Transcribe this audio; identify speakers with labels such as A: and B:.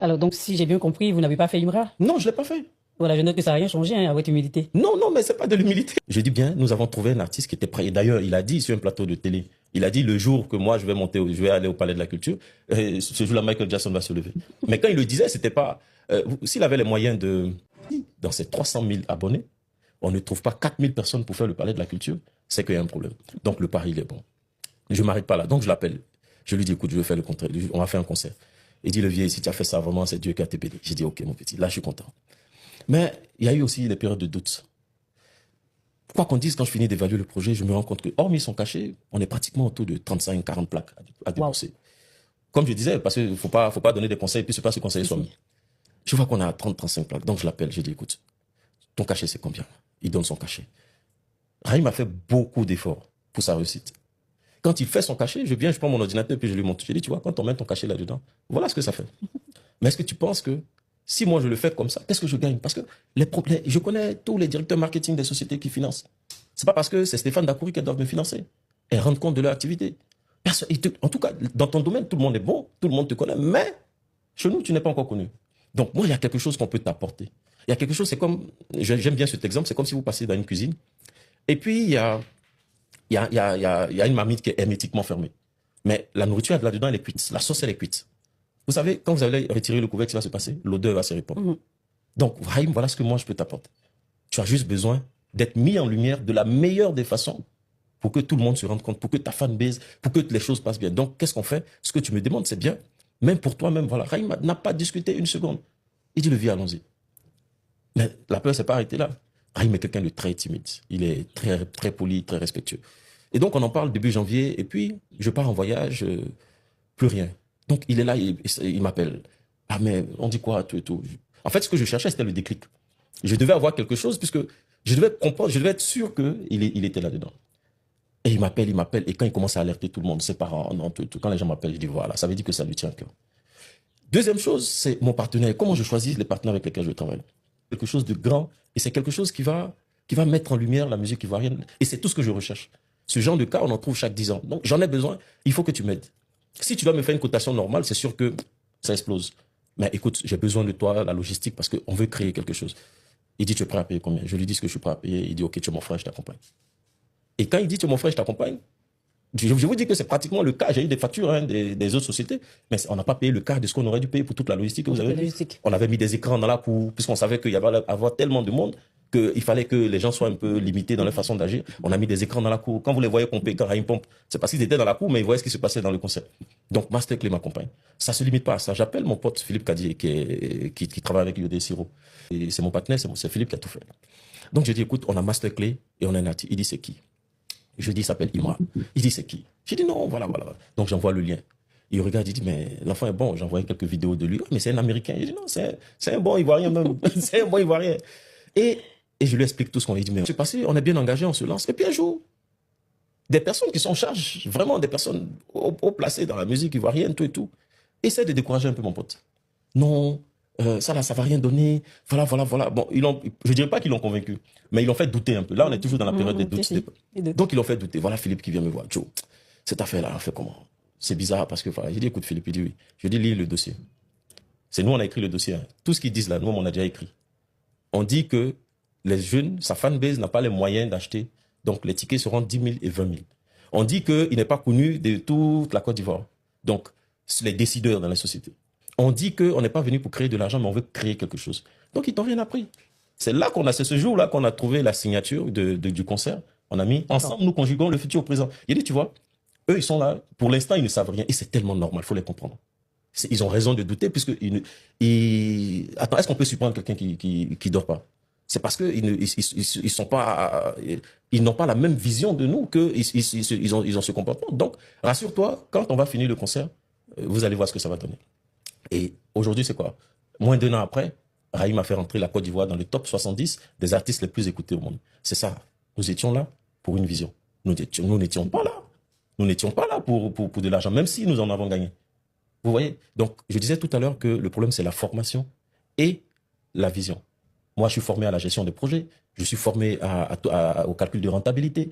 A: Alors, donc, si j'ai bien compris, vous n'avez pas fait Imra?
B: Non, je ne l'ai pas fait.
A: Voilà, je note que ça n'a rien changé hein, à votre humilité.
B: Non, non, mais c'est pas de l'humilité. Je dis bien, nous avons trouvé un artiste qui était prêt. Et d'ailleurs, il a dit sur un plateau de télé, il a dit le jour que moi je vais monter, je vais aller au Palais de la Culture, ce jour-là, Michael Jackson va se lever. Mais quand il le disait, c'était pas. S'il avait les moyens de. Dans ses 300 000 abonnés, on ne trouve pas 4 000 personnes pour faire le Palais de la Culture, c'est qu'il y a un problème. Donc le pari, il est bon. Je ne m'arrête pas là. Donc je l'appelle. Je lui dis, écoute, je vais faire le contraire. On va faire un concert. Il dit, le vieil, si tu as fait ça, vraiment, c'est Dieu qui a te béni. J'ai dit, ok, mon petit, là, je suis content. Mais il y a eu aussi des périodes de doute. Quoi qu'on dise, quand je finis d'évaluer le projet, je me rends compte que, hormis son cachet, on est pratiquement autour de 35-40 plaques à débourser. Wow. Comme je disais, parce qu'il ne faut pas donner des conseils, puis c'est pas se conseiller soi-même. Je vois qu'on a 30-35 plaques. Donc je l'appelle, je dis, écoute, ton cachet, c'est combien? Il donne son cachet. Raïm a fait beaucoup d'efforts pour sa réussite. Quand il fait son cachet, je viens, je prends mon ordinateur, puis je lui montre. Je dis, tu vois, quand on met ton cachet là-dedans, voilà ce que ça fait. Mais est-ce que tu penses que si moi je le fais comme ça, qu'est-ce que je gagne? Parce que je connais tous les directeurs marketing des sociétés qui financent. C'est pas parce que c'est Stéphane Dacoury qu'elles doivent me financer. Elles rendent compte de leur activité. En tout cas, dans ton domaine, tout le monde est bon, tout le monde te connaît, mais chez nous, tu n'es pas encore connu. Donc moi, il y a quelque chose qu'on peut t'apporter. Il y a quelque chose, c'est comme, j'aime bien cet exemple, c'est comme si vous passez dans une cuisine, et puis il y a une marmite qui est hermétiquement fermée. Mais la nourriture là-dedans, elle est cuite. La sauce, elle est cuite. Vous savez, quand vous allez retirer le couvercle, ce qui va se passer, l'odeur va se répandre. Donc, Raïm, voilà ce que moi je peux t'apporter. Tu as juste besoin d'être mis en lumière de la meilleure des façons pour que tout le monde se rende compte, pour que ta fanbase, pour que les choses passent bien. Donc, qu'est-ce qu'on fait? Ce que tu me demandes, c'est bien. Même pour toi-même, voilà. Raïm n'a pas discuté une seconde. Il dit, le vieux, allons-y. Mais la peur ne s'est pas arrêtée là. Raïm est quelqu'un de très timide. Il est très, très poli, très respectueux. Et donc, on en parle début janvier, et puis, je pars en voyage, plus rien. Donc, il est là, il m'appelle. Ah, mais on dit quoi, tout et tout. En fait, ce que je cherchais, c'était le déclic. Je devais avoir quelque chose, puisque je devais comprendre, je devais être sûr qu'il était là-dedans. Et il m'appelle, et quand il commence à alerter tout le monde, ses parents, non, tout, quand les gens m'appellent, je dis voilà, ça veut dire que ça lui tient à cœur. Deuxième chose, c'est mon partenaire. Comment je choisis les partenaires avec lesquels je travaille? Quelque chose de grand, et c'est quelque chose qui va mettre en lumière la musique ivoirienne. Et c'est tout ce que je recherche. Ce genre de cas, on en trouve chaque 10 ans. Donc, j'en ai besoin, il faut que tu m'aides. Si tu dois me faire une cotation normale, c'est sûr que ça explose. Mais écoute, j'ai besoin de toi, la logistique, parce qu'on veut créer quelque chose. Il dit, tu es prêt à payer combien? Je lui dis ce que je suis prêt à payer. Il dit, ok, tu es mon frère, je t'accompagne. Et quand il dit, tu es mon frère, je t'accompagne, je vous dis que c'est pratiquement le cas. J'ai eu des factures des autres sociétés, mais on n'a pas payé le quart de ce qu'on aurait dû payer pour toute la logistique que vous avez vu. On avait mis des écrans dans la cour, puisqu'on savait qu'il y avait avoir tellement de monde qu'il fallait que les gens soient un peu limités dans leur façon d'agir. On a mis des écrans dans la cour. Quand vous les voyez pomper, quand Raïm pompe, c'est parce qu'ils étaient dans la cour, mais ils voyaient ce qui se passait dans le concert. Donc, Masterclé m'accompagne. Ça se limite pas à ça. J'appelle mon pote Philippe Cadier, qui travaille avec Yodé Siro. C'est mon partenaire, c'est Philippe qui a tout fait. Donc, je dis, écoute, on a Masterclé et on a Nati. Il dit, c'est qui? Je dis, il s'appelle Imra. Il dit, c'est qui? J'ai dit, non, voilà. Donc, j'envoie le lien. Il regarde, il dit, mais l'enfant est bon. J'envoie quelques vidéos de lui. Oh, mais c'est un Américain. Je dis, non, c'est un bon Ivoirien même. C'est un bon Ivoirien. Et je lui explique tout ce qu'on lui dit. Mais c'est passé, on est bien engagé, on se lance. Et puis un jour, des personnes qui sont en charge, vraiment des personnes haut placées dans la musique ivoirienne, tout et tout, essaient de décourager un peu mon pote. Non, ça là, ça va rien donner. Voilà. Bon, je dirais pas qu'ils l'ont convaincu, mais ils l'ont fait douter un peu. Là, on est toujours dans la période des doutes. Donc, ils l'ont fait douter. Voilà Philippe qui vient me voir. Joe, cette affaire-là, on fait comment? C'est bizarre parce que, voilà, j'ai dit, écoute Philippe, il dit oui. Je dis, lis le dossier. C'est nous, on a écrit le dossier. Hein. Tout ce qu'ils disent là, nous, on a déjà écrit. On dit que les jeunes, sa fanbase n'a pas les moyens d'acheter. Donc, les tickets seront 10 000 et 20 000. On dit qu'il n'est pas connu de toute la Côte d'Ivoire. Donc, les décideurs dans la société. On dit qu'on n'est pas venu pour créer de l'argent, mais on veut créer quelque chose. Donc, ils t'ont rien appris. C'est là c'est ce jour-là qu'on a trouvé la signature du concert. On a mis ensemble, nous conjuguons le futur au présent. Il dit, tu vois, eux, ils sont là. Pour l'instant, ils ne savent rien. Et c'est tellement normal, il faut les comprendre. Ils ont raison de douter, puisque attends, est-ce qu'on peut surprendre quelqu'un qui dort pas? C'est parce qu'ils n'ont pas la même vision de nous qu'ils ont ce comportement. Donc, rassure-toi, quand on va finir le concert, vous allez voir ce que ça va donner. Et aujourd'hui, c'est quoi? Moins d'1 an après, Raïm a fait rentrer la Côte d'Ivoire dans le top 70 des artistes les plus écoutés au monde. C'est ça. Nous étions là pour une vision. Nous n'étions pas là. Nous n'étions pas là pour de l'argent, même si nous en avons gagné. Vous voyez? Donc, je disais tout à l'heure que le problème, c'est la formation et la vision. Moi, je suis formé à la gestion des projets. Je suis formé au calcul de rentabilité.